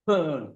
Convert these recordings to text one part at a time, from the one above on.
Halo,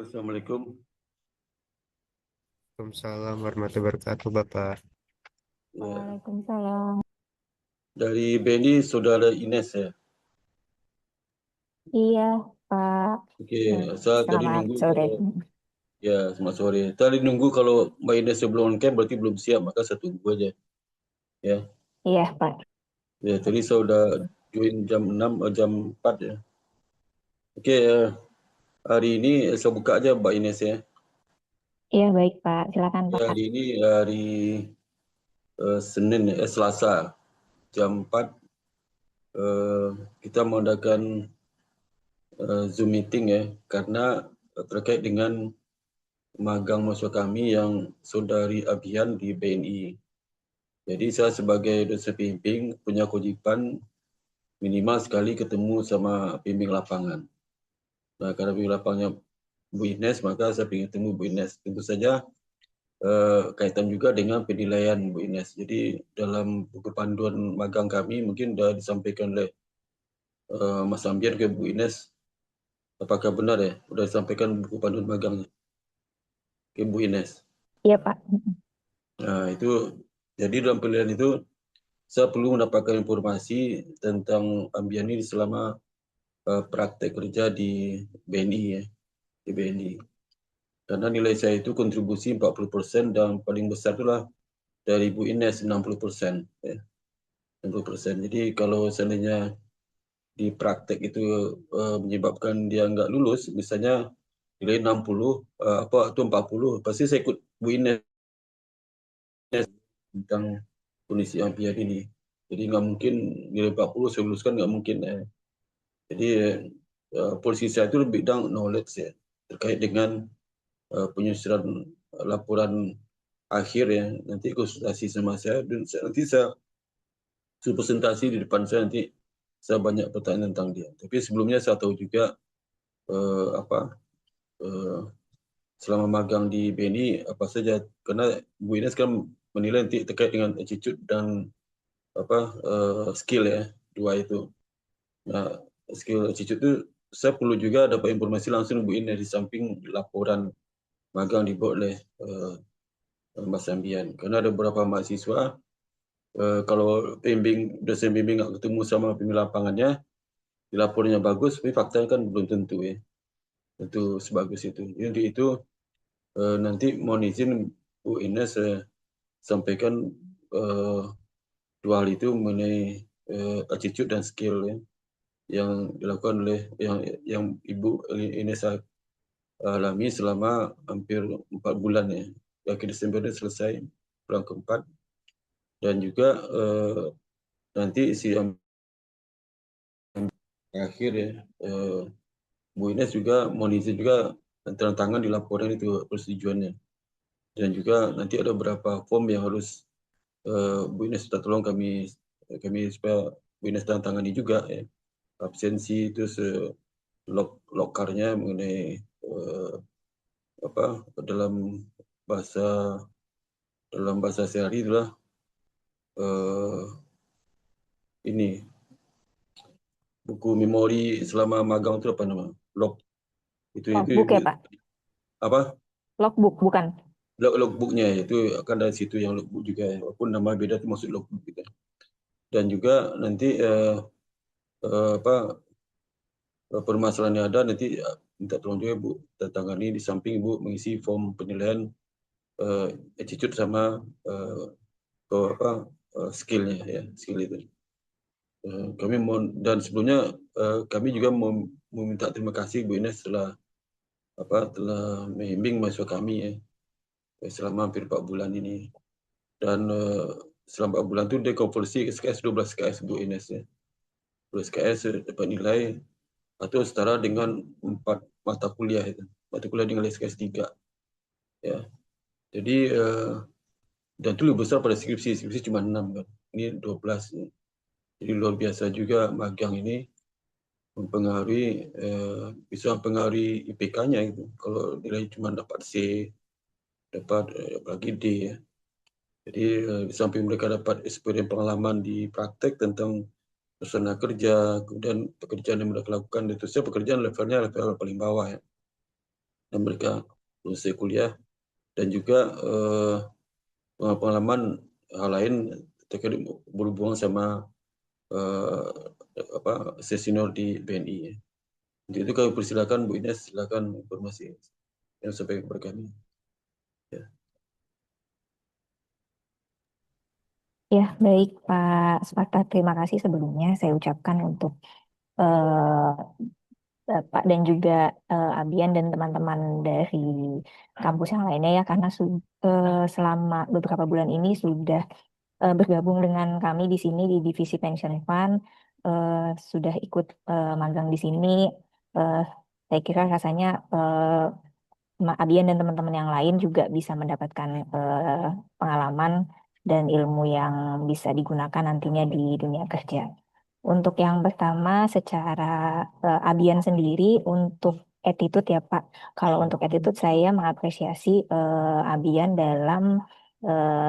Assalamualaikum. Waalaikumsalam warahmatullahi wabarakatuh, Bapak. Ya. Waalaikumsalam. Dari BNI Saudara Ines ya. Iya, Pak. Oke, Hmm, saya tadi Selamat nunggu sore. kalau ya selamat sore. Tadi nunggu kalau Mbak Ines sebelum on cam berarti belum siap, maka saya tunggu aja. Ya, Iya, Pak. ya tadi saya udah join jam 6, jam 4 ya. Oke, hari ini saya buka aja Mbak Ines ya. Iya, baik, Pak. Silakan, Ya, Pak. hari ini hari Senin, Selasa jam 4 eh, kita mengadakan Zoom meeting ya karena terkait dengan magang mahasiswa kami yang saudari Abian di BNI. Jadi saya sebagai dosen pembimbing punya kewajiban minimal sekali ketemu sama pembimbing lapangan. Nah, karena pembimbing lapangannya Bu Ines, maka saya ingin ketemu Bu Ines. Tentu saja kaitan juga dengan penilaian Bu Ines. Jadi dalam buku panduan magang kami mungkin sudah disampaikan oleh Mas Ambiar ke Bu Ines. Apakah benar ya? Sudah disampaikan buku panduan magangnya ke Bu Ines. Iya, Pak. Nah, itu jadi dalam penilaian itu saya perlu mendapatkan informasi tentang Ambian ini selama praktek kerja di BNI ya, di BNI. Karena nilai saya itu kontribusi 40% dan paling besar itulah dari Bu Ines 60%. Ya, 60%. Jadi kalau seandainya di praktek itu menyebabkan dia nggak lulus, misalnya nilai 60 apa atau 40, pasti saya ikut Bu Ines tentang kondisi Ambian ini. Jadi nggak mungkin nilai 40 saya luluskan, nggak mungkin. Jadi polisi saya itu bidang knowledge ya, terkait dengan penyusunan laporan akhir ya, nanti konsultasi sama saya dan nanti saya suruh presentasi di depan saya, nanti saya banyak pertanyaan tentang dia. Tapi sebelumnya saya tahu juga apa eh, selama magang di BNI apa saja, karena Bu Ines kan menilai nanti terkait dengan attitude dan apa skill ya, dua itu. Nah, skill attitude itu saya perlu juga dapat informasi langsung Bu Ines di samping laporan magang dibuat oleh Mas Ambian. Karena ada beberapa mahasiswa kalau dosen bimbing nggak ketemu sama pembimbing lapangannya, laporannya bagus, tapi faktanya kan belum tentu ya, tentu sebagus itu. Jadi itu nanti mohon izin Bu Ines sampaikan eh, dua hal itu mengenai attitude dan skill ya, yang dilakukan oleh yang Ibu Ines alami selama hampir 4 bulan ya. Akhir Desember ini selesai bulan keempat, dan juga nanti si yang terakhir ya, Bu Ines juga mohon izin juga tanda tangan di laporan itu persetujuannya, dan juga nanti ada beberapa form yang harus Bu Ines minta tolong kami supaya Bu Ines tanda tangani juga ya. Absensi terus lokarnya mengenai apa dalam bahasa sehari itulah eh, ini buku memori selama magang itu apa nama log itu Logbook Ibu ya, Pak? apa Logbook, bukan? logbooknya itu akan dari situ yang logbook juga ya. Walaupun nama beda itu maksud logbook gitu. Dan juga nanti apa permasalahan yang ada nanti minta tolong juga Bu tangani di samping Ibu mengisi form penilaian attitude sama apa skillnya ya, skill itu. Kami mohon, dan sebelumnya kami juga meminta terima kasih Bu Ines telah membimbing mahasiswa kami ya selama hampir 4 bulan ini. Dan selama 4 bulan itu dia konversi SKS 12 SKS Bu Ines ya. 12 SKS dapat nilai atau setara dengan 4 mata kuliah itu. Mata kuliah dengan SKS 3 ya. Jadi dan itu lebih besar pada skripsi cuma 6 kan. Ini 12 ya. Jadi luar biasa juga magang ini mempengaruhi bisa mempengaruhi IPK-nya itu. Kalau nilai cuma dapat C, dapat apalagi D ya. Jadi di samping mereka dapat experience pengalaman di praktek tentang personal kerja, kemudian pekerjaan yang mereka lakukan, itu saya pekerjaan levelnya level paling bawah ya. Dan mereka selesai kuliah dan juga pengalaman hal lain terkait berhubungan sama eh, apa senior di BNI. Ya. Untuk itu kami persilakan Bu Ines, silakan informasi yang sampai kepada kami. Ya. Ya, baik Pak Sparta. Terima kasih sebelumnya saya ucapkan untuk Bapak dan juga Abian dan teman-teman dari kampus yang lainnya ya, karena selama beberapa bulan ini sudah bergabung dengan kami di sini di Divisi Pension Fund, eh, sudah ikut magang di sini. Eh, saya kira rasanya Abian dan teman-teman yang lain juga bisa mendapatkan pengalaman dan ilmu yang bisa digunakan nantinya di dunia kerja. Untuk yang pertama, secara Abian sendiri untuk attitude ya Pak. Kalau untuk attitude saya mengapresiasi Abian dalam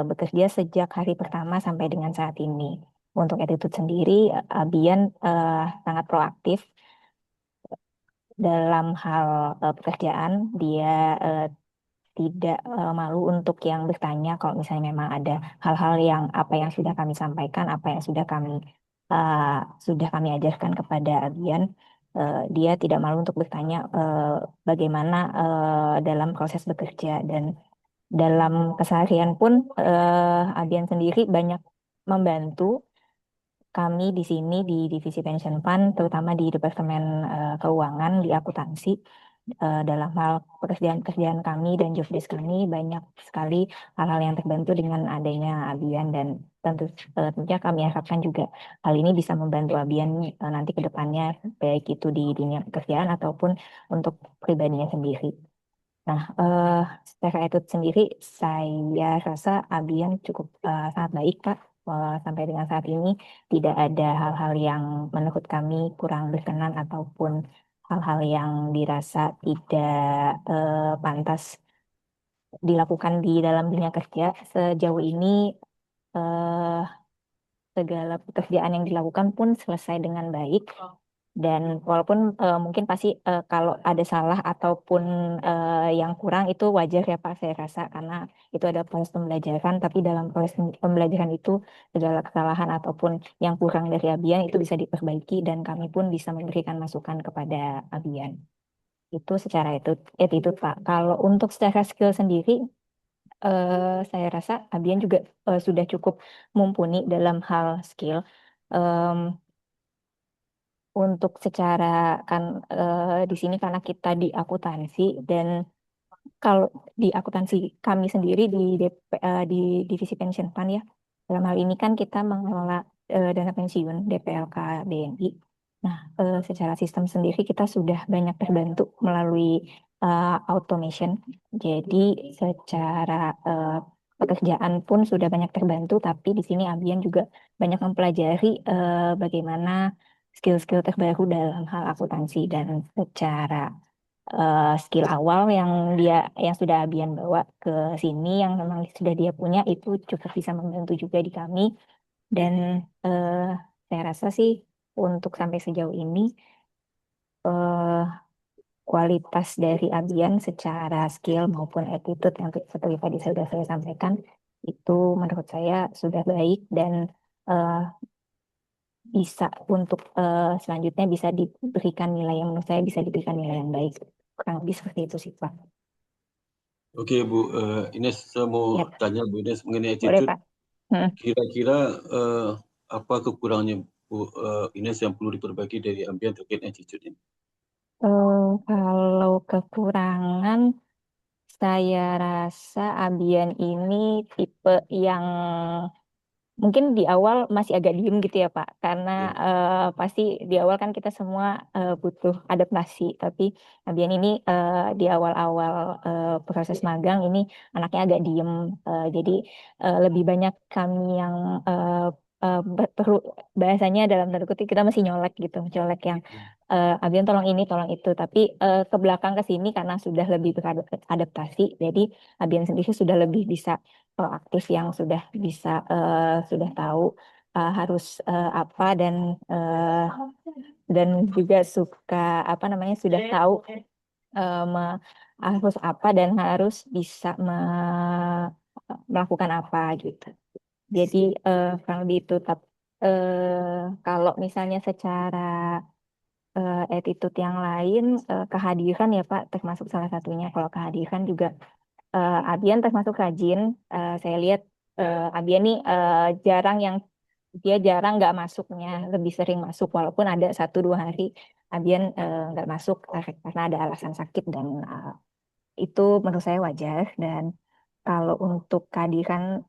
bekerja sejak hari pertama sampai dengan saat ini. Untuk attitude sendiri, Abian sangat proaktif dalam hal pekerjaan. Dia eh, tidak malu untuk yang bertanya kalau misalnya memang ada hal-hal yang apa yang sudah kami sampaikan, apa yang uh, sudah kami ajarkan kepada Abian, dia tidak malu untuk bertanya bagaimana dalam proses bekerja dan dalam keseharian pun Abian sendiri banyak membantu kami di sini di Divisi Pension Fund, terutama di Departemen Keuangan, di akuntansi, dalam hal pekerjaan-pekerjaan kami dan job desk kami banyak sekali hal-hal yang terbantu dengan adanya Abian dan tentunya kami harapkan juga hal ini bisa membantu Abian nanti ke depannya baik itu di dunia pekerjaan ataupun untuk pribadinya sendiri. Nah, secara itu sendiri saya rasa Abian cukup sangat baik, Pak. Sampai dengan saat ini tidak ada hal-hal yang menurut kami kurang berkenan ataupun hal-hal yang dirasa tidak pantas dilakukan di dalam dunia kerja. Sejauh ini eh, segala pekerjaan yang dilakukan pun selesai dengan baik. Dan walaupun mungkin pasti kalau ada salah ataupun yang kurang itu wajar ya Pak saya rasa karena itu ada proses pembelajaran tapi dalam proses pembelajaran itu segala kesalahan ataupun yang kurang dari Abian itu bisa diperbaiki dan kami pun bisa memberikan masukan kepada Abian. Itu secara itu Pak. Kalau untuk secara skill sendiri saya rasa Abian juga sudah cukup mumpuni dalam hal skill. Em, untuk secara kan di sini karena kita di akuntansi dan kalau di akuntansi kami sendiri di divisi pension fund ya dalam hal ini kan kita mengelola dana pensiun DPLK BNI. Nah, secara sistem sendiri kita sudah banyak terbantu melalui automation. Jadi secara eh, pekerjaan pun sudah banyak terbantu, tapi di sini Abian juga banyak mempelajari bagaimana skill-skill terbaru dalam hal akuntansi dan secara skill awal yang sudah Abian bawa ke sini yang memang sudah dia punya itu cukup bisa membantu juga di kami dan eh, saya rasa sih untuk sampai sejauh ini eh, kualitas dari Abian secara skill maupun attitude yang seperti tadi sudah saya sampaikan itu menurut saya sudah baik dan eh, bisa untuk selanjutnya bisa diberikan nilai yang menurut saya bisa diberikan nilai yang baik. Kurang lebih seperti itu sih, Pak. Oke Bu Ines, saya mau Ya, tanya Bu Ines mengenai boleh, attitude. Pak. Hmm. Kira-kira apa kekurangannya Bu Ines yang perlu diperbaiki dari Ambian terkait attitude ini? Kalau kekurangan, saya rasa Abian ini tipe yang mungkin di awal masih agak diem gitu ya Pak, karena Ya. pasti di awal kan kita semua butuh adaptasi. Tapi Abian ini di awal-awal proses magang ini anaknya agak diem, jadi lebih banyak kami yang perlu bahasanya dalam tanda kutip kita masih nyolek gitu, colek yang Abian tolong ini, tolong itu. Tapi ke belakang ke sini karena sudah lebih beradaptasi, jadi Abian sendiri sudah lebih bisa proaktif yang sudah bisa sudah tahu harus apa dan juga suka apa namanya sudah tahu harus apa dan harus bisa melakukan apa gitu. Jadi kurang lebih itu. Kalau misalnya secara attitude yang lain, kehadiran ya Pak, termasuk salah satunya. Kalau kehadiran juga, Abian termasuk rajin. Saya lihat Abian nih jarang yang dia jarang nggak masuknya, lebih sering masuk. Walaupun ada 1 2 hari Abian nggak masuk karena ada alasan sakit dan itu menurut saya wajar. Dan kalau untuk kehadiran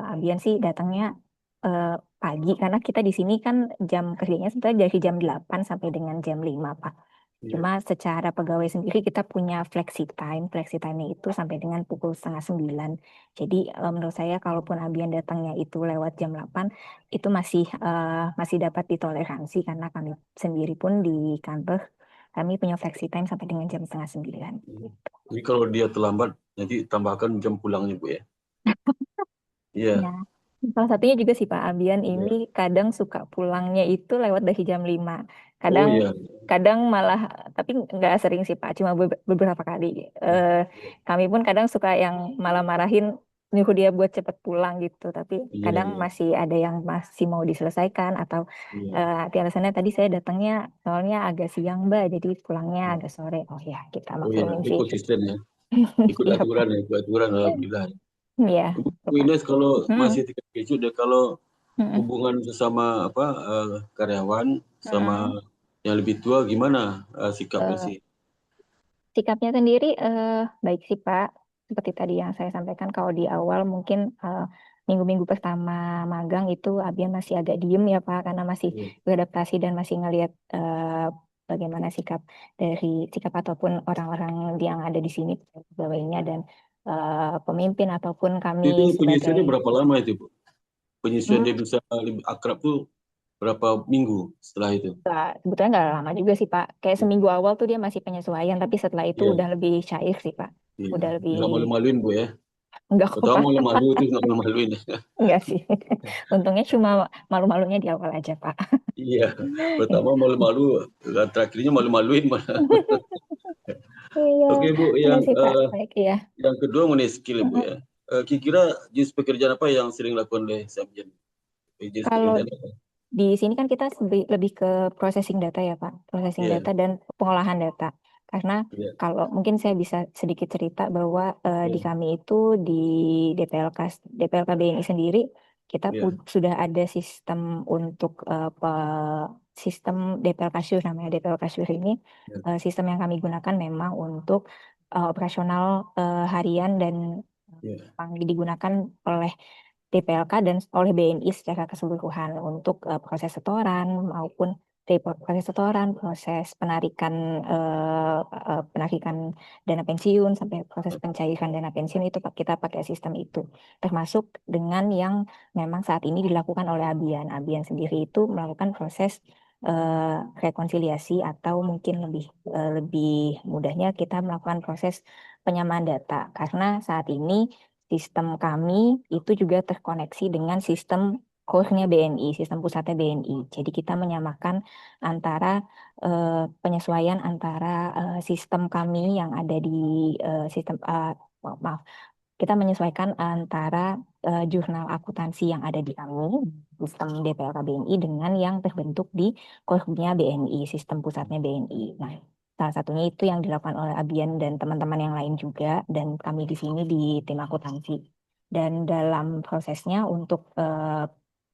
Abian sih datangnya eh, pagi karena kita di sini kan jam kerjanya sebenarnya dari jam 8 sampai dengan jam 5 Pak. Iya. Cuma secara pegawai sendiri kita punya flexi time-nya itu sampai dengan pukul setengah 9. Jadi menurut saya kalaupun Abian datangnya itu lewat jam 8 itu masih dapat ditoleransi karena kami sendiri pun di kantor kami punya flexi time sampai dengan jam setengah 9. Iya. Jadi kalau dia terlambat, nanti tambahkan jam pulangnya Bu ya. Ya, Iya. salah satunya juga sih Pak Abian ini Iya. kadang suka pulangnya itu lewat dari jam 5. Oh Kadang iya. kadang malah, tapi nggak sering sih Pak, cuma beberapa kali. Eh, Kami pun kadang suka yang malah marahin nyuruh dia buat cepet pulang gitu. Tapi Iya. kadang Iya. masih ada yang masih mau diselesaikan atau Iya. arti alasannya tadi saya datangnya soalnya agak siang Mbak, jadi pulangnya Iya. agak sore. Oh ya, kita Oh iya, maklumin itu sih. konsisten ya. Iya Pak. Ikut aturan alhamdulillah. Iya, Bu Pak. Ines, kalau masih Hmm, tingkat keju deh, kalau hmm, hubungan sesama apa karyawan sama hmm. yang lebih tua gimana sikapnya Eh, sih? Sikapnya sendiri baik sih Pak. Seperti tadi yang saya sampaikan, kalau di awal mungkin minggu-minggu pertama magang itu Abian masih agak diem ya Pak, karena masih Iya. beradaptasi dan masih ngelihat bagaimana sikap ataupun orang-orang yang ada di sini, pegawainya dan pemimpin ataupun kami Itu sebagai. penyisiannya berapa lama itu, Bu? Penyisian Hmm, dia bisa lebih akrab tuh berapa minggu setelah itu? Sebetulnya nggak lama juga sih Pak. Kayak Iya. seminggu awal tuh dia masih penyesuaian, tapi setelah itu Iya. udah lebih cair sih Pak. Iya. Udah lebih. Nggak malu-maluin Bu ya? Enggak kok Pertama Pak. malu-malu itu nggak malu-maluin. Enggak sih. Untungnya cuma malu-malunya di awal aja, Pak. Iya. Pertama malu-malu, terakhirnya malu-maluin malah. Iya, Oke Bu, enggak sih, Pak. Baik, iya. yang kedua mengenai skill Bu Mm-mm. ya. Kira-kira jenis pekerjaan apa yang sering dilakukan oleh Samjen? Jenis Kalau pekerjaan apa? di sini kan kita lebih ke processing data ya, Pak. Processing Iya. data dan pengolahan data. Karena Iya. kalau mungkin saya bisa sedikit cerita bahwa di Iya. kami itu di DPLK BNI sendiri kita Iya. sudah ada sistem untuk sistem DPL Kasur, namanya DPL Kasur ini Iya. sistem yang kami gunakan memang untuk operasional harian dan Iya. yang digunakan oleh DPLK dan oleh BNI secara keseluruhan untuk proses setoran, proses penarikan dana pensiun sampai proses pencairan dana pensiun itu kita pakai sistem itu. Termasuk dengan yang memang saat ini dilakukan oleh Abian. Abian sendiri itu melakukan proses rekonsiliasi atau mungkin lebih mudahnya kita melakukan proses penyamaan data karena saat ini sistem kami itu juga terkoneksi dengan sistem core-nya BNI, sistem pusatnya BNI. Jadi kita menyamakan antara penyesuaian antara sistem kami yang ada di maaf, kita menyesuaikan antara jurnal akuntansi yang ada di kami, sistem DPLK BNI dengan yang terbentuk di core-nya BNI, sistem pusatnya BNI. Nah, salah satunya itu yang dilakukan oleh Abian dan teman-teman yang lain juga, dan kami di sini di tim akuntansi. Dan dalam prosesnya untuk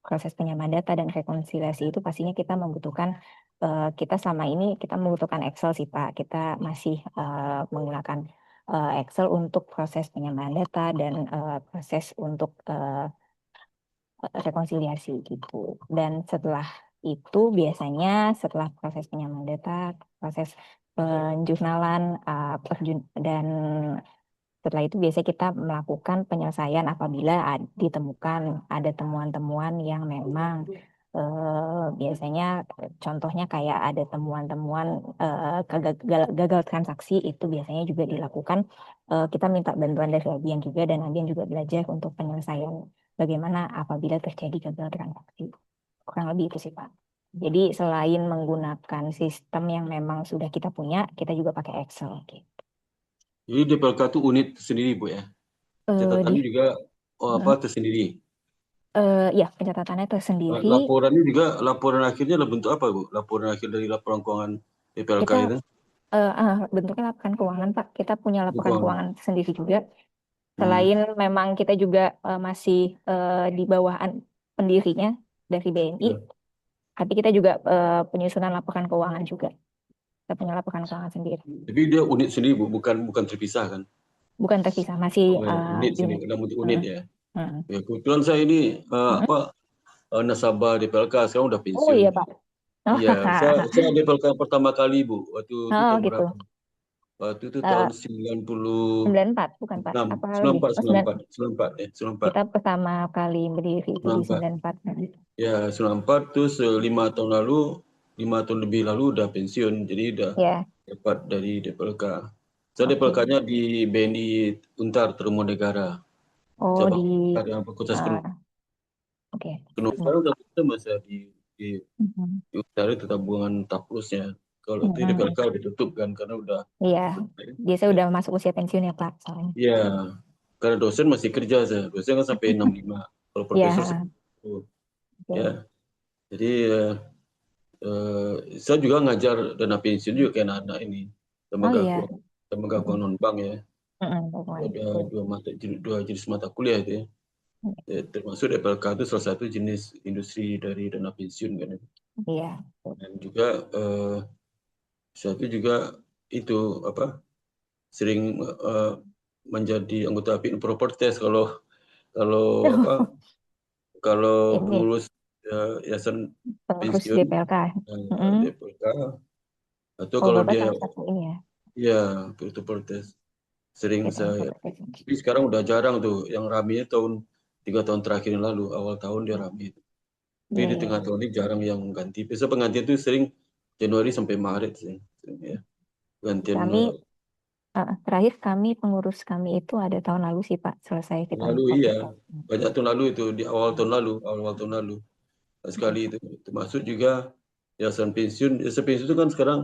proses penyamaan data dan rekonsiliasi itu pastinya kita membutuhkan, kita selama ini kita membutuhkan Excel sih Pak. Kita masih menggunakan Excel untuk proses penyamaan data dan proses untuk rekonsiliasi gitu. Dan setelah itu biasanya setelah proses penyamaan data, proses penjurnalan dan setelah itu biasanya kita melakukan penyelesaian apabila ditemukan ada temuan-temuan yang memang biasanya contohnya kayak ada temuan-temuan gagal transaksi itu biasanya juga dilakukan. Kita minta bantuan dari Abian juga dan Abian juga belajar untuk penyelesaian bagaimana apabila terjadi gagal transaksi. Kurang lebih itu sih Pak. Jadi selain menggunakan sistem yang memang sudah kita punya, kita juga pakai Excel gitu. Jadi DPLK itu unit sendiri Bu ya. Eh, Catatannya di juga apa Hmm. tersendiri. Ya, pencatatannya tersendiri. Laporannya juga, laporan akhirnya dalam bentuk apa, Bu? Laporan akhir dari laporan keuangan DPLK Kita itu? bentuknya laporan keuangan, Pak. Kita punya laporan Keuangan. keuangan sendiri juga. Hmm, Selain memang kita juga masih di bawah pendirinya dari BNI, ya. tapi kita juga penyusunan laporan keuangan juga. Kita punya laporan keuangan sendiri. Tapi dia unit sendiri, Bu, bukan bukan terpisah kan? Bukan terpisah, masih Oh, ya, unit sendiri, unit. dalam bentuk unit Mm, ya. mm, Ya, kebetulan saya ini mm. nasabah DPLK, sekarang udah Oh pensiun. iya, Pak. Iya, saya DPLK pertama kali, Bu, waktu itu Oh tahun gitu. berapa? Waktu itu tahun Eh, 96, 94 bukan, Pak. Apa lebih? 94, Oh, 94, 94 ya, 94, kita pertama kali berdiri itu di 94. 94. Ya, 94 terus 5 tahun lalu, 5 tahun lebih lalu udah pensiun, jadi udah Ya, dapat dari DPLK. Saya oke. DPLK-nya di BNI Untar Terumbu Negara, Oh cabang di yang Fakultas eh, oke. Kedokteran. Sekarang udah kita masih di, Mhm. di Untar itu tabungan Taplusnya. Kalau di DPLK Mhm. udah tutup kan karena udah. Iya, biasa udah masuk usia pensiun ya Pak, soalnya. Ya, karena dosen masih kerja saya. Dosen kan sampai 65. Kalau profesor Ya, 10. Ya, oke. jadi saya juga ngajar dana pensiun juga kayak anak-anak ini. Oh Lembaga iya. keuangan, lembaga Mhm. keuangan non bank ya. Temuan. Ada Betul. dua jenis mata kuliah itu ya. Termasuk DPLK itu salah satu jenis industri dari dana pensiun kan. Iya. Dan juga satu juga itu apa sering menjadi anggota fit and proper test kalau kalau apa kalau Ini pengurus yayasan pengurus pensiun DPLK. Mhm. DPLK atau Oh kalau Bapak dia salah satu ini ya. ya fit and proper test sering Fit and saya. proper test. Tapi sekarang udah jarang tuh yang rame tahun 3 tahun terakhir yang lalu awal tahun dia rame. Tapi Iya, di iya, tengah iya. tahun ini jarang yang ganti. Biasa penggantian itu sering Januari sampai Maret sih. Ya. Gantian Kami terakhir kami pengurus kami itu ada tahun lalu sih Pak, selesai fit and lalu proper iya test. banyak tahun lalu itu di awal tahun lalu sekali itu termasuk juga yayasan pensiun itu kan sekarang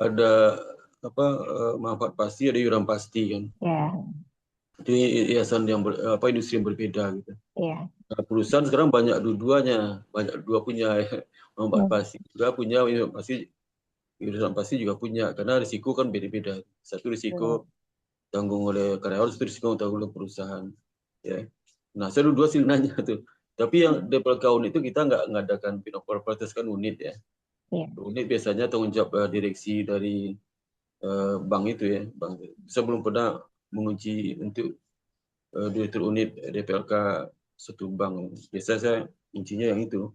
ada apa manfaat pasti ada iuran pasti kan Ya, itu yayasan yang industri yang berbeda gitu. ya. Nah, perusahaan sekarang banyak dua-duanya banyak dua punya manfaat Hmm. pasti juga punya iuran pasti juga punya karena risiko kan beda-beda satu risiko Betul. tanggung oleh karyawan satu risiko tanggung oleh perusahaan ya. Nah, saya dua sih nanya tuh. Tapi yang double count itu kita nggak ngadakan fit and proper test kan unit ya. Iya. Unit biasanya tanggung jawab direksi dari bank itu ya. Bank. Saya belum pernah menguji untuk direktur unit DPLK satu bank. Biasanya saya ujinya yang itu,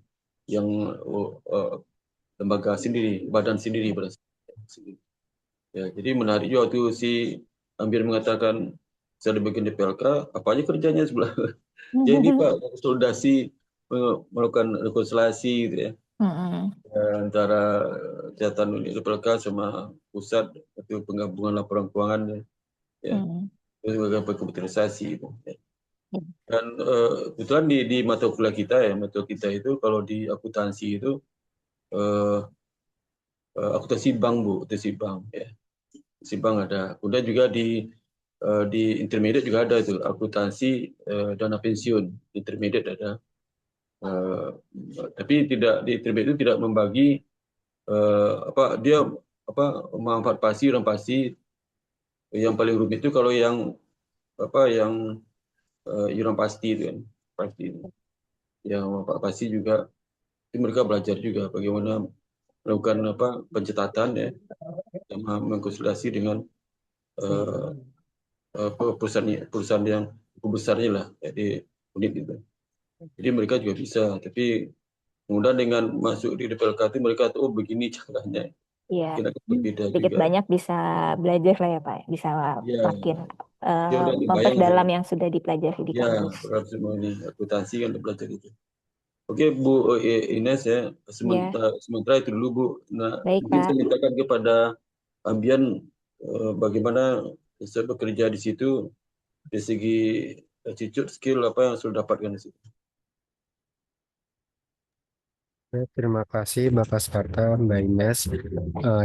yang lembaga sendiri, badan sendiri, sendiri. Ya, jadi menarik juga tuh si Ambir mengatakan saya di bagian DPLK, apa aja kerjanya sebelah. Jadi Pak, konsolidasi melakukan rekonsiliasi gitu ya Mm-mm. antara catatan unit LPLK sama pusat itu penggabungan laporan keuangan ya Mm-mm. itu juga komputerisasi itu ya. Dan kebetulan di mata kuliah kita ya mata kita itu kalau di akuntansi itu eh, akuntansi bank Bu, akuntansi bank ya. Akuntansi bank ada. Kemudian juga di intermediate juga ada itu akuntansi dana pensiun intermediate ada. Eh, tapi tidak di intermediate itu tidak membagi apa dia apa manfaat pasti dan pasti yang paling rumit itu kalau yang apa yang iuran pasti itu kan pasti yang manfaat pasti juga itu mereka belajar juga bagaimana melakukan apa pencatatan ya sama mengkonsultasi dengan eh, perusahaan yang besarnya lah jadi unit itu jadi mereka juga bisa tapi kemudian dengan masuk di DPLK itu mereka tuh oh begini caranya Iya. mungkin agak berbeda Sedikit juga banyak bisa belajar lah ya Pak. Bisa ya makin dia udah dibayang memperdalam yang sudah dipelajari di ya kampus. berat semua ini akuntansi kan udah belajar itu. Oke Bu Ines ya, Ya, sementara itu dulu Bu. Nah, baik mungkin saya Pak. mintakan kepada Ambian bagaimana saya bekerja di situ dari segi attitude, skill apa yang sudah dapatkan di situ. Terima kasih Bapak Sparta, Mbak Ines.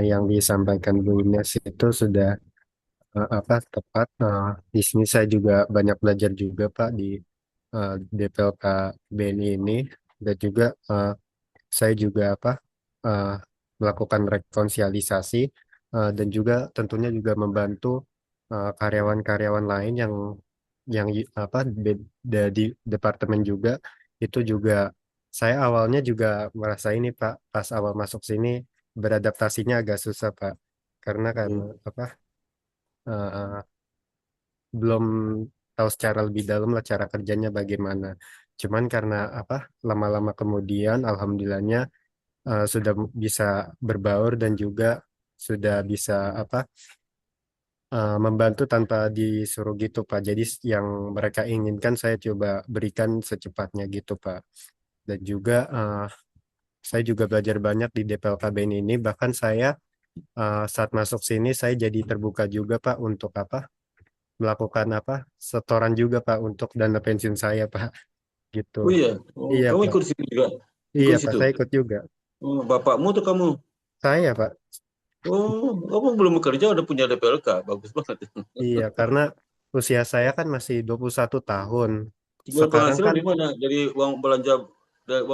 Yang disampaikan Bu Ines itu sudah apa tepat. Di sini saya juga banyak belajar juga Pak DPLK BNI ini, dan juga saya juga eh, melakukan rekonsiliasi, dan juga tentunya juga membantu karyawan-karyawan lain di departemen juga. Itu juga saya awalnya juga merasa ini Pak, pas awal masuk sini beradaptasinya agak susah Pak, karena kan Ya. apa eh, belum tahu secara lebih dalam lah cara kerjanya bagaimana. Cuman karena lama-lama kemudian alhamdulillahnya sudah bisa berbaur, dan juga sudah bisa membantu tanpa disuruh gitu Pak. Jadi yang mereka inginkan saya coba berikan secepatnya gitu Pak. Dan juga saya juga belajar banyak di DPLKBN ini. Bahkan saya saat masuk sini saya jadi terbuka juga Pak untuk melakukan setoran juga Pak untuk dana pensiun saya Pak gitu. Oh iya, oh, Iya kamu Pak. ikut situ juga, ikut Iya Pak, situ. saya ikut juga. Oh, bapakmu tuh kamu. Saya Pak. Oh, kamu belum bekerja udah punya DPLK, bagus banget. Iya, karena usia saya kan masih 21 tahun. Sumber Sekarang penghasilan kan di mana? Dari uang belanja, dari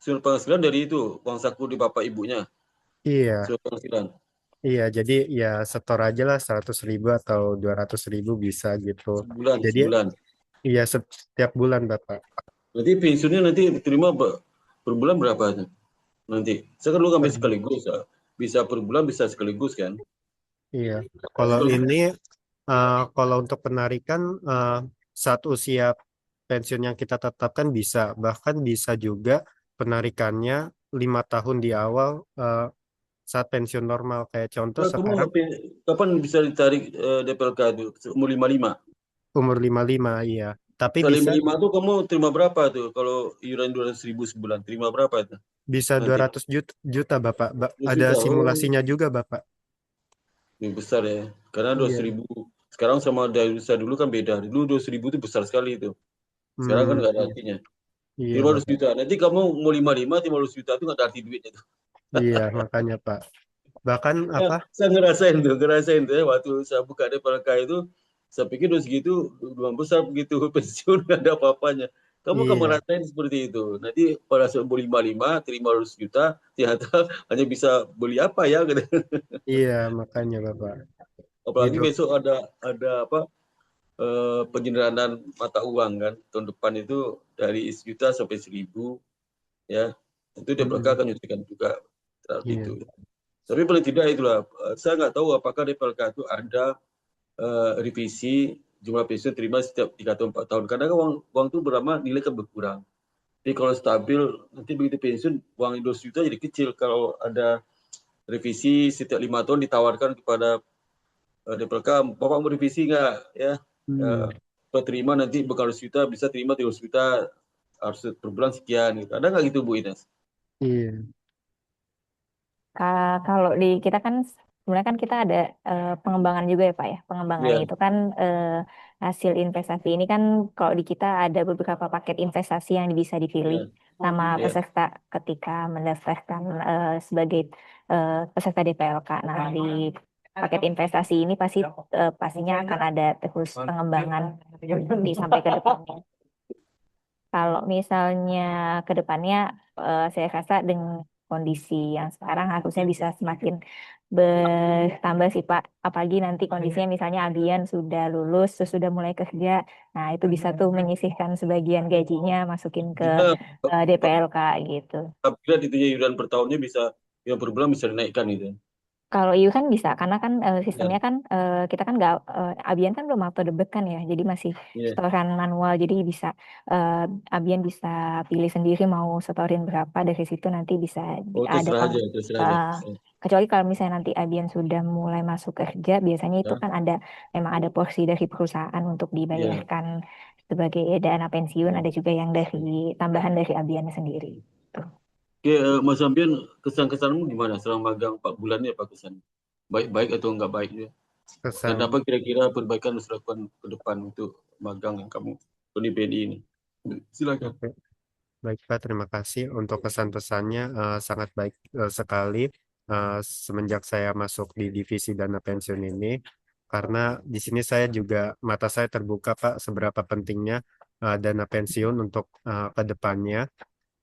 sumber penghasilan dari itu, uang saku di bapak ibunya, iya, sumber penghasilan. iya, jadi ya setor aja lah 100.000 atau 200.000 bisa gitu. Sebulan, Jadi sebulan. iya setiap bulan Bapak. Nanti pensiunnya nanti diterima per bulan berapa tuh? Nanti. Saya kan lu ngambil Per- sekaligus, ya. Bisa per bulan, bisa sekaligus kan? Iya, kalau Betul. ini kalau untuk penarikan saat usia pensiun yang kita tetapkan bisa, bahkan bisa juga penarikannya 5 tahun di awal saat pensiun normal. Kayak contoh Nah, kamu sekarang kapan bisa ditarik DPLK itu? Umur 55. umur 55 iya. Tapi Setelah bisa 55 tuh kamu terima berapa tuh? Kalau iuran 200.000 sebulan, terima berapa itu? bisa Nanti 200 juta, Bapak. 2 Ada juta. Oh, simulasinya juga Bapak. lebih besar ya. Karena dua Iya. ribu sekarang sama dari usaha dulu kan beda. Dulu 200.000 itu besar sekali itu. Sekarang kan Hmm, nggak ada iya, artinya. iya 500 Bapak. juta. Nanti kamu mau 55, 500 juta itu nggak ada arti duitnya tuh. Iya, makanya Pak. Bahkan Ya, saya ngerasain tuh ya, waktu saya buka DPLK itu, saya pikir udah segitu, uang besar begitu, pensiun nggak ada apa-apanya. Kamu kan iya, merasain seperti itu. Nanti pada saat umur 55, terima 100 juta, ternyata hanya bisa beli apa ya, gitu. iya, makanya Bapak. Apalagi Hidup. besok ada apa penyeluruhan mata uang kan tahun depan itu dari 1 juta sampai 1.000 ya, itu DPLK Mm-mm. akan nyuntikkan juga saat Iya. itu. Tapi paling tidak itulah, saya nggak tahu apakah DPLK itu ada revisi jumlah pensiun terima setiap 3 atau 4 tahun. Karena kan uang itu berlama nilai kan berkurang. Jadi kalau stabil nanti begitu pensiun uang 200 juta jadi kecil. Kalau ada revisi setiap 5 tahun ditawarkan kepada DPLK, Bapak mau revisi nggak ya? Hmm, Eh, Terima nanti bekal 100 juta bisa terima 300 juta harus per bulan sekian gitu. Ada nggak gitu Bu Ines? iya. Kalau di kita kan sebenarnya kan kita ada pengembangan juga ya Pak ya. Pengembangan Iya, itu kan hasil investasi ini kan kalau di kita ada beberapa paket investasi yang bisa dipilih iya, sama iya. peserta ketika mendaftarkan sebagai peserta DPLK. Nah, di paket investasi ini pastinya akan ada terus pengembangan di sampai ke depannya. Kalau misalnya ke depannya, saya rasa dengan kondisi yang sekarang harusnya bisa semakin bertambah sih Pak. Apalagi nanti kondisinya misalnya Abian sudah lulus, terus sudah mulai kerja. Nah, itu bisa tuh menyisihkan sebagian gajinya masukin ke Bisa DPLK gitu. upgrade itu ya iuran per tahunnya bisa yang per bulan bisa dinaikkan gitu. Kalau IU kan bisa, karena kan Ya, sistemnya kan kita kan nggak, Abian kan belum auto debit kan ya, jadi masih iya. setoran manual, jadi bisa uh, Abian bisa pilih sendiri mau setorin berapa, dari situ nanti bisa Oh, ada terserah aja, terserah aja. uh, kecuali kalau misalnya nanti Abian sudah mulai masuk kerja, biasanya itu Ya, kan ada memang ada porsi dari perusahaan untuk ya. dibayarkan sebagai dana pensiun, Ya. ada juga yang dari tambahan dari Abian sendiri. Tuh. Oke, Mas Ambian, kesan-kesanmu gimana selama magang 4 bulan ini apa kesan? Baik-baik atau enggak baiknya? Dan Kesan. apa kira-kira perbaikan yang harus dilakukan ke depan untuk magang yang kamu di BNI ini? Silakan. Oke. Baik Pak, terima kasih untuk pesan-pesannya, sangat baik sekali semenjak saya masuk di divisi dana pensiun ini, karena di sini saya juga mata saya terbuka Pak seberapa pentingnya dana pensiun untuk ke depannya.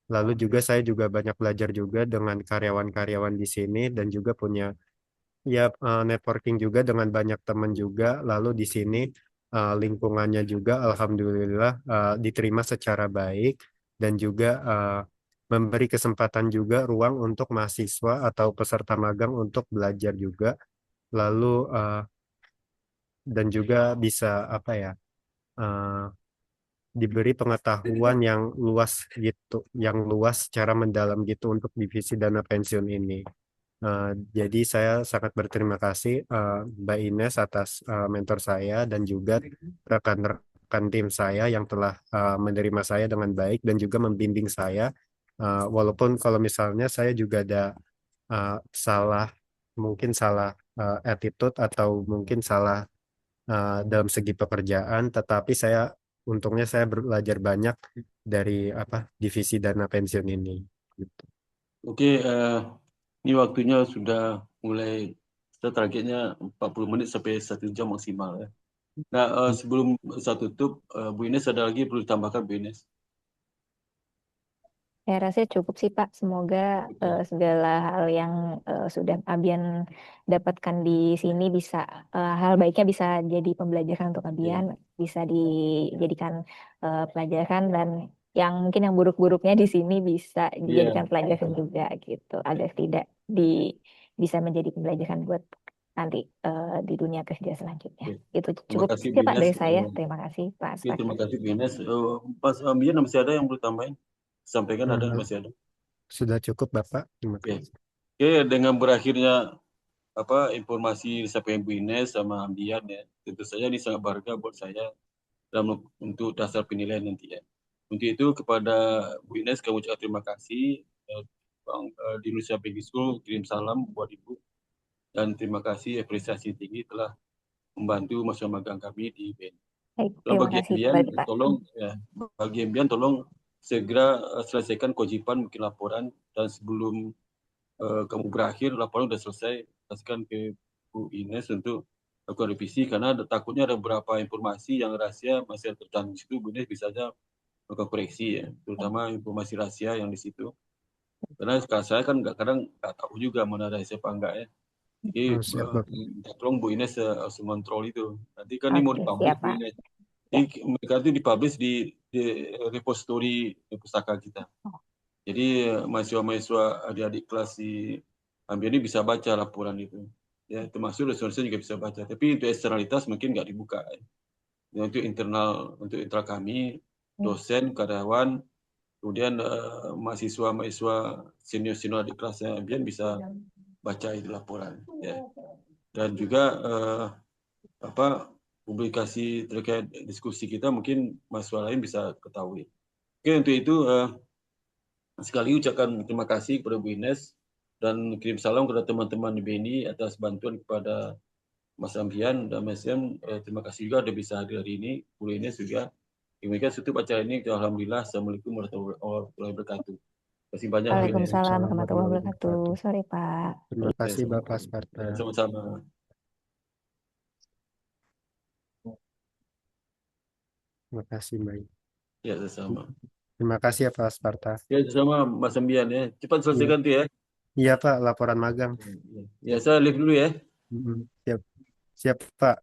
Lalu juga saya juga banyak belajar juga dengan karyawan-karyawan di sini dan juga punya ya networking juga dengan banyak teman juga. Lalu di sini lingkungannya juga alhamdulillah diterima secara baik dan juga memberi kesempatan juga ruang untuk mahasiswa atau peserta magang untuk belajar juga. Lalu dan juga bisa apa ya? eh, Diberi pengetahuan yang luas gitu, yang luas secara mendalam gitu untuk divisi dana pensiun ini. Jadi saya sangat berterima kasih Mbak Ines atas mentor saya dan juga rekan-rekan tim saya yang telah menerima saya dengan baik dan juga membimbing saya. Walaupun kalau misalnya saya juga ada uh, salah, mungkin salah attitude atau mungkin salah dalam segi pekerjaan, tetapi saya untungnya saya belajar banyak dari apa divisi dana pensiun ini. Gitu. Oke, ini waktunya sudah mulai, kita targetnya 40 menit sampai 1 jam maksimal ya. Nah, sebelum saya tutup, Bu Ines ada lagi perlu ditambahkan Bu Ines? Saya rasa cukup sih Pak. Semoga Oke. segala hal yang sudah Abian dapatkan di sini bisa hal baiknya bisa jadi pembelajaran untuk Abian, Ya. bisa dijadikan pelajaran dan yang mungkin yang buruk-buruknya di sini bisa dijadikan Iya. pelajaran juga gitu, agar tidak di bisa menjadi pembelajaran buat nanti di dunia kerja selanjutnya. Oke. Itu Terima cukup kasih Bu sih Pak Ines. dari saya. Terima kasih Pak Oke, terima Sparta. kasih Bu Ines. Pas Ambian masih ada yang perlu tambahin? Sampaikan ada Eh, masih ada. Sudah cukup Bapak, terima Oke. kasih. Oke, dengan berakhirnya informasi disampaikan Bu Ines sama Ambian ya, tentu saja ini sangat berharga buat saya dalam untuk dasar penilaian nanti ya. Untuk itu kepada Bu Ines kami ucapkan terima kasih. Di Indonesia Baby School kirim salam buat Ibu dan terima kasih apresiasi tinggi telah membantu masa magang kami di BNI. Baik, Tolong terima bagi kasih Ambian, Pak. tolong ya, bagi Ambian tolong segera selesaikan kewajiban bikin laporan dan sebelum kamu berakhir laporan sudah selesai, kasihkan ke Bu Ines untuk lakukan revisi karena takutnya ada beberapa informasi yang rahasia masih tercantum di situ. Bu Ines bisa saja melakukan koreksi ya, terutama informasi rahasia yang di situ. Karena saya kan kadang nggak tahu juga mana rahasia apa enggak ya. Jadi Siap Bapak. tolong Bu Ines mengontrol itu. Nanti kan ini mau Oke, dipublish siap Bu Pak. Ines. Ya. Jadi mereka itu dipublish di repository pustaka kita. Jadi mahasiswa-mahasiswa adik-adik kelas di Ambil ini bisa baca laporan itu. Ya, termasuk dosen-dosen juga bisa baca. Tapi untuk eksternalitas mungkin nggak dibuka. Ya, untuk internal kami, dosen, karyawan, kemudian mahasiswa-mahasiswa senior-senior adik kelasnya Ambian bisa baca itu laporan. Ya. Dan juga publikasi terkait diskusi kita mungkin mahasiswa lain bisa ketahui. Oke, untuk itu sekali ucapkan terima kasih kepada Bu Ines dan kirim salam kepada teman-teman di BNI atas bantuan kepada Mas Ambian dan Mas Yam. Terima kasih juga sudah bisa hadir hari ini. Bu Ines juga. Demikian tutup acara ini. Alhamdulillah. Assalamualaikum warahmatullahi wabarakatuh. Terima kasih banyak Bu Ines. Waalaikumsalam Waalaikumsalam warahmatullahi warahmatullahi wabarakatuh. wabarakatuh. Sorry Pak. Terima Ya, kasih Bapak Sparta. sama-sama. Terima kasih Mbak. Ya, sama. Terima kasih ya Pak Sparta. Ya, sama Mas Ambian ya. Cepat Iya, selesaikan tuh ya. iya Pak, laporan magang. Ya, saya live dulu ya. Siap, siap Pak.